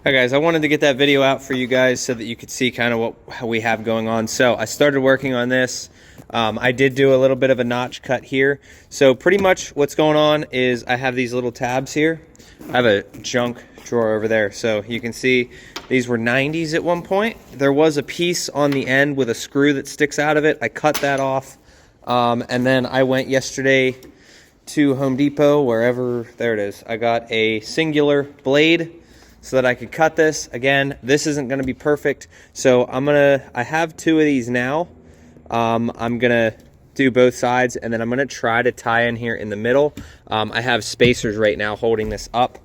Hi guys, I wanted to get that video out for you guys so that you could see kind of how we have going on. So I started working on this. I did do a little bit of a notch cut here. So pretty much what's going on is I have these little tabs here. I have a junk drawer over there. So you can see these were 90s at one point. There was a piece on the end with a screw that sticks out of it. I cut that off. And then I went yesterday to Home Depot, wherever, there it is. I got a singular blade so that I could cut this. Again, this isn't gonna be perfect. So I have two of these now. I'm gonna do both sides and then I'm gonna try to tie in here in the middle. I have spacers right now holding this up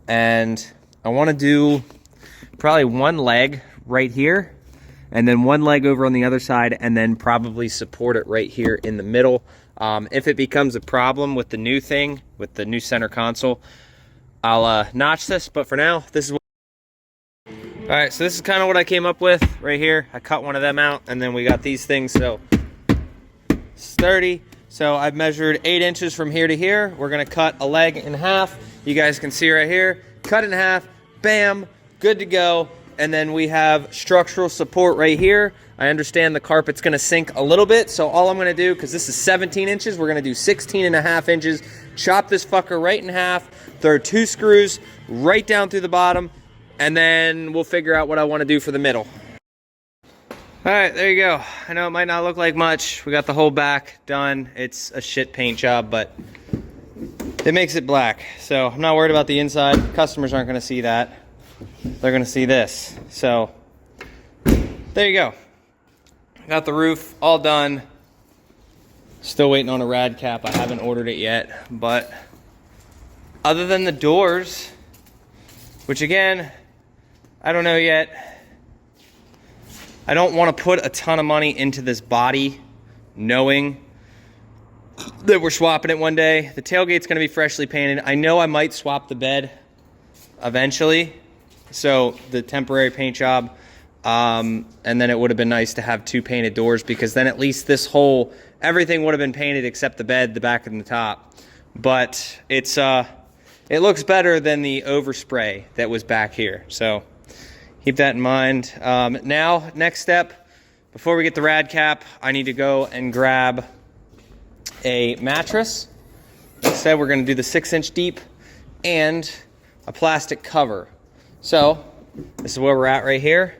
and I wanna do probably one leg right here and then one leg over on the other side and then probably support it right here in the middle. If it becomes a problem with the new thing, with the new center console, I'll notch this, but for now, this is what... All right, so this is kind of what I came up with right here. I cut one of them out, and then we got these things, so it's 30. So I've measured 8 inches from here to here. We're gonna cut a leg in half. You guys can see right here, cut in half, bam, good to go. And then we have structural support right here. I understand the carpet's gonna sink a little bit, so all I'm gonna do, because this is 17 inches, we're gonna do 16.5 inches, chop this fucker right in half, throw 2 screws right down through the bottom, and then we'll figure out what I wanna do for the middle. All right, there you go. I know it might not look like much. We got the whole back done. It's a shit paint job, but it makes it black. So I'm not worried about the inside. Customers aren't gonna see that. They're gonna see this. So there you go. Got the roof all done. Still waiting on a rad cap. I haven't ordered it yet, but other than the doors, which again, I don't know yet. I don't want to put a ton of money into this body knowing that we're swapping it one day. The tailgate's gonna be freshly painted. I know I might swap the bed eventually. So the temporary paint job, and then it would have been nice to have 2 painted doors because then at least this whole, everything would have been painted except the bed, the back and the top. But it's, it looks better than the overspray that was back here. So keep that in mind. Now, next step, before we get the rad cap, I need to go and grab a mattress. Instead, we're gonna do the 6-inch deep and a plastic cover. So this is where we're at right here.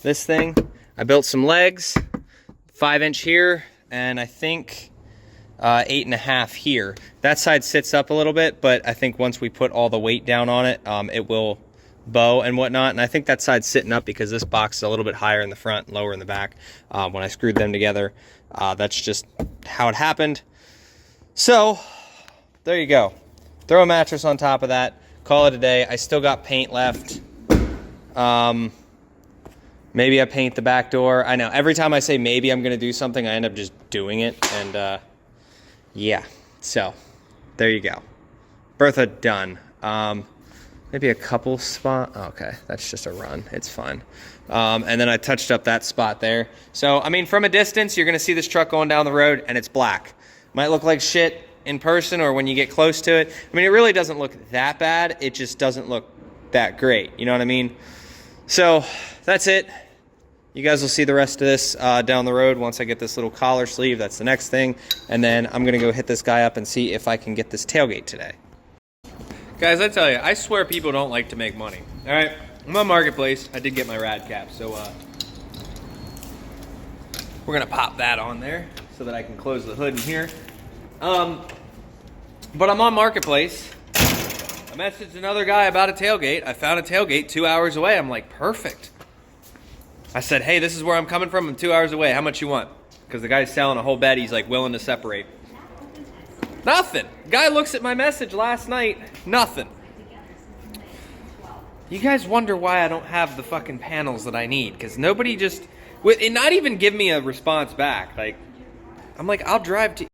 This thing, I built some legs, 5-inch here, and I think 8.5 here. That side sits up a little bit, but I think once we put all the weight down on it, it will bow and whatnot. And I think that side's sitting up because this box is a little bit higher in the front and lower in the back. When I screwed them together, that's just how it happened. So there you go. Throw a mattress on top of that, call it a day. I still got paint left. Maybe I paint the back door. I know every time I say maybe I'm gonna do something, I end up just doing it. And yeah, so there you go. Bertha done. Maybe a couple spot. Okay, that's just a run. It's fine. And then I touched up that spot there. So I mean, from a distance, you're gonna see this truck going down the road, and it's black. Might look like shit in person or when you get close to it. I mean, it really doesn't look that bad. It just doesn't look that great. You know what I mean? So that's it. You guys will see the rest of this down the road once I get this little collar sleeve. That's the next thing. And then I'm gonna go hit this guy up and see if I can get this tailgate today. Guys, I tell you, I swear people don't like to make money. All right, I'm on Marketplace. I did get my rad cap, so we're gonna pop that on there so that I can close the hood in here. But I'm on Marketplace. I messaged another guy about a tailgate. I found a tailgate 2 hours away. I'm like, perfect. I said, hey, this is where I'm coming from. I'm 2 hours away. How much you want? Because the guy's selling a whole bed. He's like willing to separate. Nothing. Guy looks at my message last night. Nothing. You guys wonder why I don't have the fucking panels that I need. Because nobody just, and not even give me a response back. Like, I'm like, I'll drive to.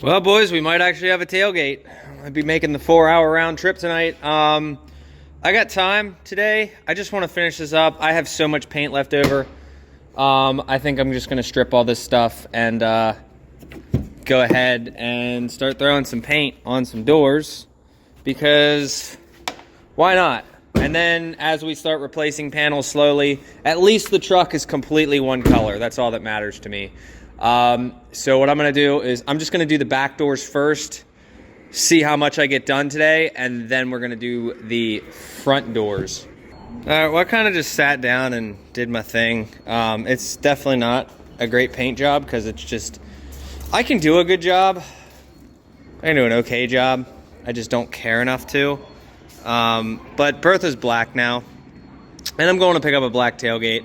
Well, boys, we might actually have a tailgate. I'd be making the 4-hour round trip tonight. I got time today. I just want to finish this up. I have so much paint left over. I think I'm just going to strip all this stuff and go ahead and start throwing some paint on some doors because Why not? And then as we start replacing panels slowly, at least the truck is completely one color. That's all that matters to me. So what I'm gonna do is I'm just gonna do the back doors first, see how much I get done today, and then we're gonna do the front doors. All right, well, I kind of just sat down and did my thing. It's definitely not a great paint job because it's just, I can do a good job. I can do an okay job. I just don't care enough to. But Bertha's black now, and I'm going to pick up a black tailgate,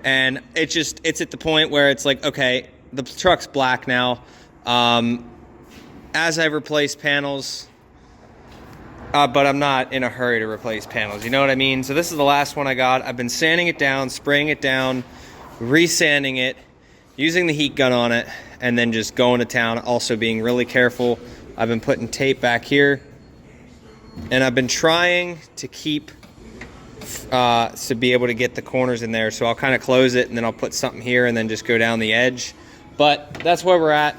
and it's at the point where it's like, okay, the truck's black now. As I replace panels, but I'm not in a hurry to replace panels. You know what I mean? So this is the last one I got. I've been sanding it down, spraying it down, resanding it, using the heat gun on it, and then just going to town, also being really careful. I've been putting tape back here, and I've been trying to keep, to be able to get the corners in there. So I'll kind of close it, and then I'll put something here, and then just go down the edge. But that's where we're at.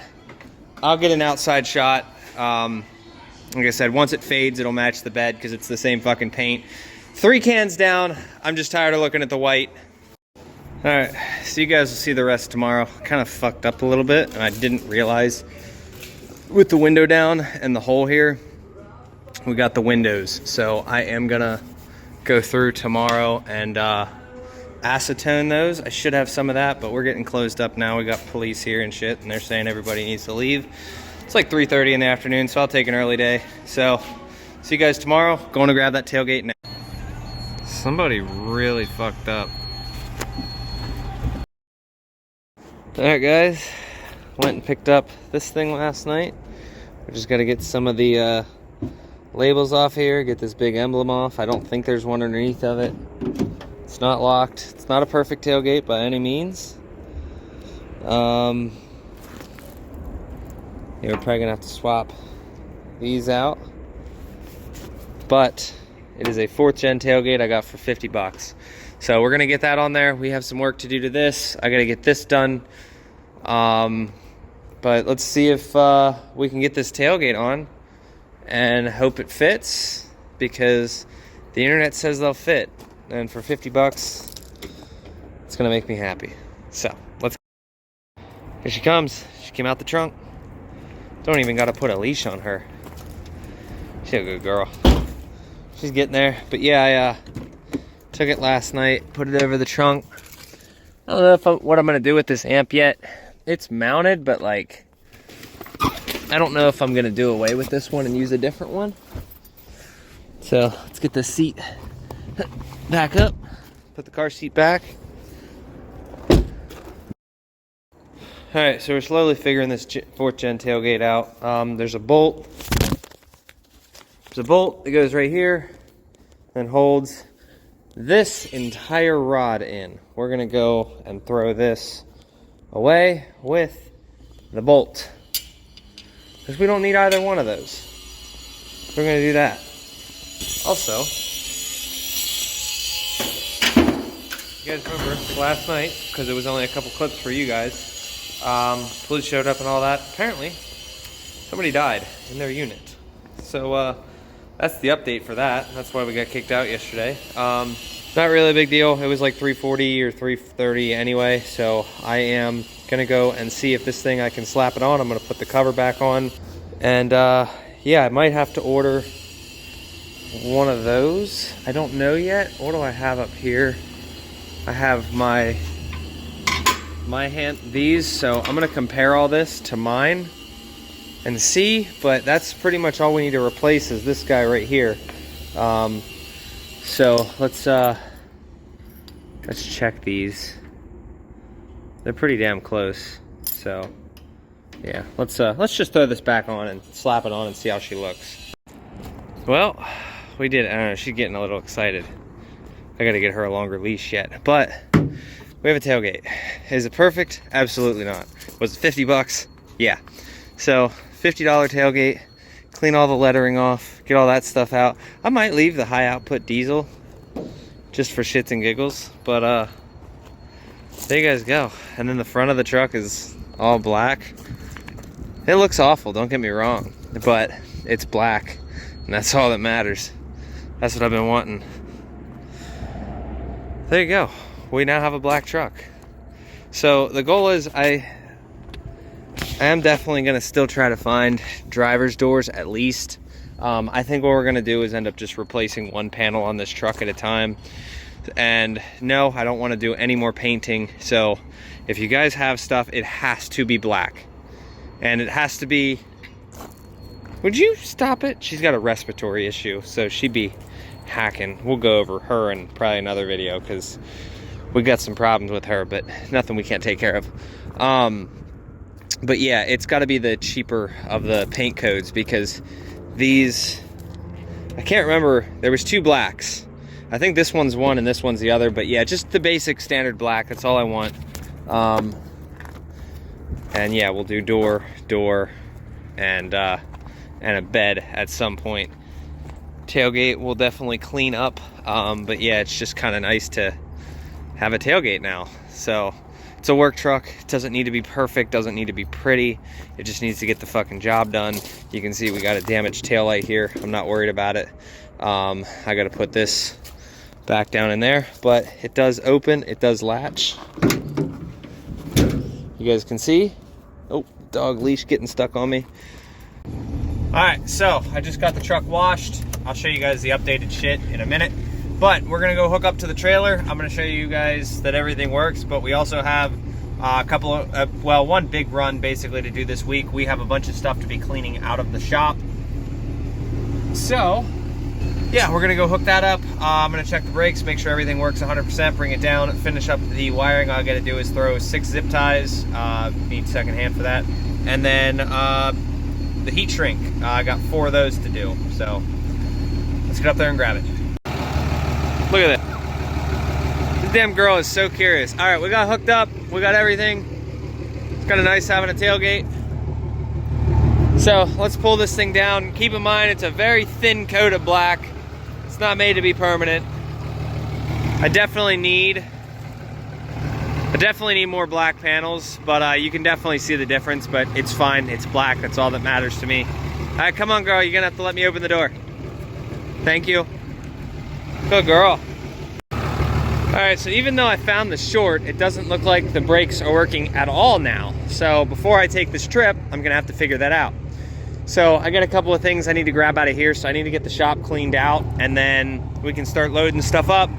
I'll get an outside shot. Like I said, once it fades, it'll match the bed because it's the same fucking paint. 3 cans down. I'm just tired of looking at the white. All right, so you guys will see the rest tomorrow. Kind of fucked up a little bit, and I didn't realize with the window down and the hole here, we got the windows. So I am gonna go through tomorrow and acetone those. I should have some of that, but we're getting closed up now. We got police here and shit, and they're saying everybody needs to leave. It's like 3:30 in the afternoon, so I'll take an early day. So, see you guys tomorrow. Going to grab that tailgate now. Somebody really fucked up. Alright guys, went and picked up this thing last night. We just got to get some of the labels off here, get this big emblem off. I don't think there's one underneath of it. It's not locked. It's not a perfect tailgate by any means. Yeah, we're probably gonna have to swap these out, but it is a 4th gen tailgate I got for 50 bucks. So we're gonna get that on there. We have some work to do to this. I gotta get this done. But let's see if we can get this tailgate on and hope it fits, because the internet says they'll fit. And for 50 bucks, it's gonna make me happy. So let's, here she comes. She came out the trunk. Don't even gotta put a leash on her. She's a good girl. She's getting there. But yeah, I took it last night, put it over the trunk. I don't know what I'm gonna do with this amp yet. It's mounted, but like, I don't know if I'm gonna do away with this one and use a different one. So let's get this seat back up, put the car seat back. All right, so we're slowly figuring this 4th gen tailgate out. There's a bolt. There's a bolt that goes right here and holds this entire rod in. We're gonna go and throw this away with the bolt, because we don't need either one of those. We're gonna do that. Also, you guys remember last night, because it was only a couple clips for you guys, police showed up and all that. Apparently, somebody died in their unit. So that's the update for that. That's why we got kicked out yesterday. Not really a big deal. It was like 340 or 330 anyway. So I am gonna go and see if this thing, I can slap it on. I'm gonna put the cover back on. And yeah, I might have to order one of those. I don't know yet. What do I have up here? I have my these, so I'm gonna compare all this to mine and see, but that's pretty much all we need to replace is this guy right here. So let's check these. They're pretty damn close. So yeah, let's just throw this back on and slap it on and see how she looks. Well, we did it. I don't know, she's getting a little excited. I gotta get her a longer leash yet, but we have a tailgate. Is it perfect? Absolutely not. Was it 50 bucks? Yeah. So $50 tailgate, clean all the lettering off, get all that stuff out. I might leave the high output diesel just for shits and giggles, but there you guys go. And then the front of the truck is all black. It looks awful, don't get me wrong, but it's black, and that's all that matters. That's what I've been wanting. There you go. We now have a black truck. So the goal is I am definitely going to still try to find driver's doors at least. I think what we're going to do is end up just replacing one panel on this truck at a time. And no, I don't want to do any more painting. So if you guys have stuff, it has to be black. And it has to be... Would you stop it? She's got a respiratory issue, so she'd be hacking. We'll go over her in probably another video because we got some problems with her, but nothing we can't take care of. But yeah, it's got to be the cheaper of the paint codes because these, I can't remember, there was 2 blacks. I think this one's one and this one's the other, but yeah, just the basic standard black, that's all I want. And yeah, we'll do door, and a bed at some point. Tailgate will definitely clean up, but yeah, it's just kind of nice to have a tailgate now. So it's a work truck. It doesn't need to be perfect, doesn't need to be pretty. It just needs to get the fucking job done. You can see we got a damaged taillight here. I'm not worried about it. I got to put this back down in there, but it does open, it does latch. You guys can see. Oh, dog leash getting stuck on me. All right, so I just got the truck washed. I'll show you guys the updated shit in a minute, but we're gonna go hook up to the trailer. I'm gonna show you guys that everything works, but we also have a couple of, well, one big run basically to do this week. We have a bunch of stuff to be cleaning out of the shop. So yeah, we're gonna go hook that up. I'm gonna check the brakes, make sure everything works 100%, bring it down, finish up the wiring. All I gotta do is throw 6 zip ties, need second hand for that. And then the heat shrink, I got 4 of those to do. So let's get up there and grab it. Look at that. This damn girl is so curious. All right, we got hooked up, we got everything. It's kind of nice having a tailgate. So let's pull this thing down. Keep in mind, it's a very thin coat of black. It's not made to be permanent. I definitely need more black panels, but you can definitely see the difference, but it's fine. It's black, that's all that matters to me. All right, come on, girl. You're gonna have to let me open the door. Thank you. Good girl. All right, so even though I found the short, it doesn't look like the brakes are working at all now. So before I take this trip, I'm gonna have to figure that out. So I got a couple of things I need to grab out of here. So I need to get the shop cleaned out, and then we can start loading stuff up.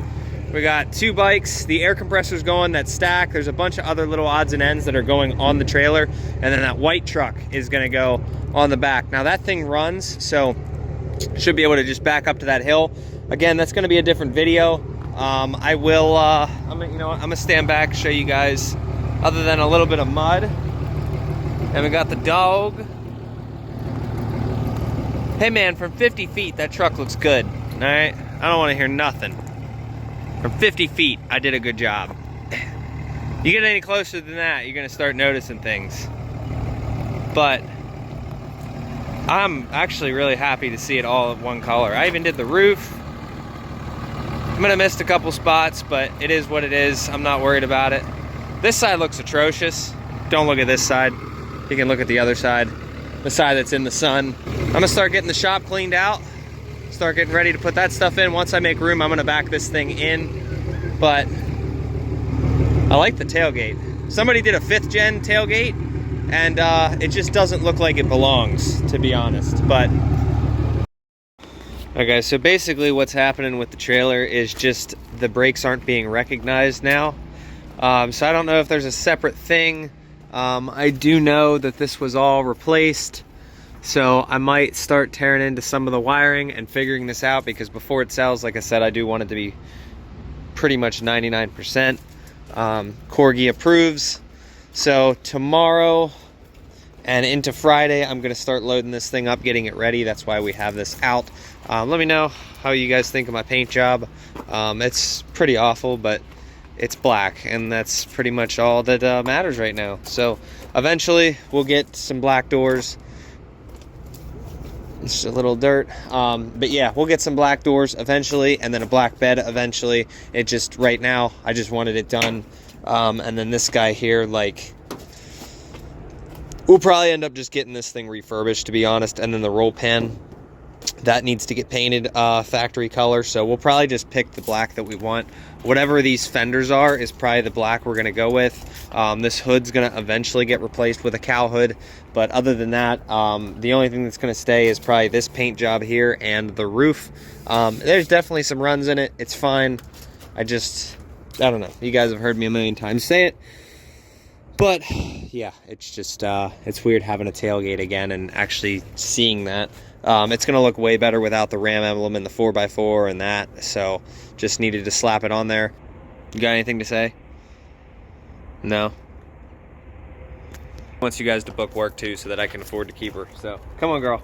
We got 2 bikes, the air compressor's going, that stack. There's a bunch of other little odds and ends that are going on the trailer, and then that white truck is gonna go on the back. Now that thing runs, so should be able to just back up to that hill. Again, that's gonna be a different video. I will, I'm gonna stand back, show you guys, other than a little bit of mud. And we got the dog. Hey man, from 50 feet, that truck looks good, all right? I don't wanna hear nothing. From 50 feet, I did a good job. You get any closer than that, you're gonna start noticing things. But I'm actually really happy to see it all of one color. I even did the roof. I'm gonna miss a couple spots, but it is what it is. I'm not worried about it. This side looks atrocious. Don't look at this side. You can look at the other side, the side that's in the sun. I'm gonna start getting the shop cleaned out, start getting ready to put that stuff in. Once I make room, I'm gonna back this thing in. But I like the tailgate. Somebody did a 5th gen tailgate, and it just doesn't look like it belongs, to be honest. But okay, so basically what's happening with the trailer is just the brakes aren't being recognized now. So I don't know if there's a separate thing. I do know that this was all replaced, so I might start tearing into some of the wiring and figuring this out, because before it sells, like I said, I do want it to be pretty much 99%. Corgi approves. So tomorrow and into Friday, I'm gonna start loading this thing up, getting it ready. That's why we have this out. Let me know how you guys think of my paint job. It's pretty awful, but it's black, and that's pretty much all that matters right now. So eventually we'll get some black doors. It's a little dirt, but yeah, we'll get some black doors eventually, and then a black bed eventually. It just, right now, I just wanted it done. And then this guy here, like, we'll probably end up just getting this thing refurbished, to be honest. And then the roll pan, That needs to get painted factory color, so we'll probably just pick the black that we want. Whatever these fenders are is probably the black we're gonna go with. This hood's gonna eventually get replaced with a cow hood, but other than that, the only thing that's gonna stay is probably this paint job here and the roof. There's definitely some runs in it. It's fine. I don't know. You guys have heard me a million times say it. But yeah, it's just, it's weird having a tailgate again and actually seeing that. It's going to look way better without the Ram emblem and the 4x4 and that. So just needed to slap it on there. You got anything to say? No? I want you guys to book work too so that I can afford to keep her. So come on, girl.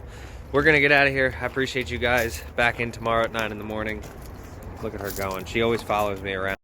We're going to get out of here. I appreciate you guys. Back in tomorrow at 9 in the morning. Look at her going. She always follows me around.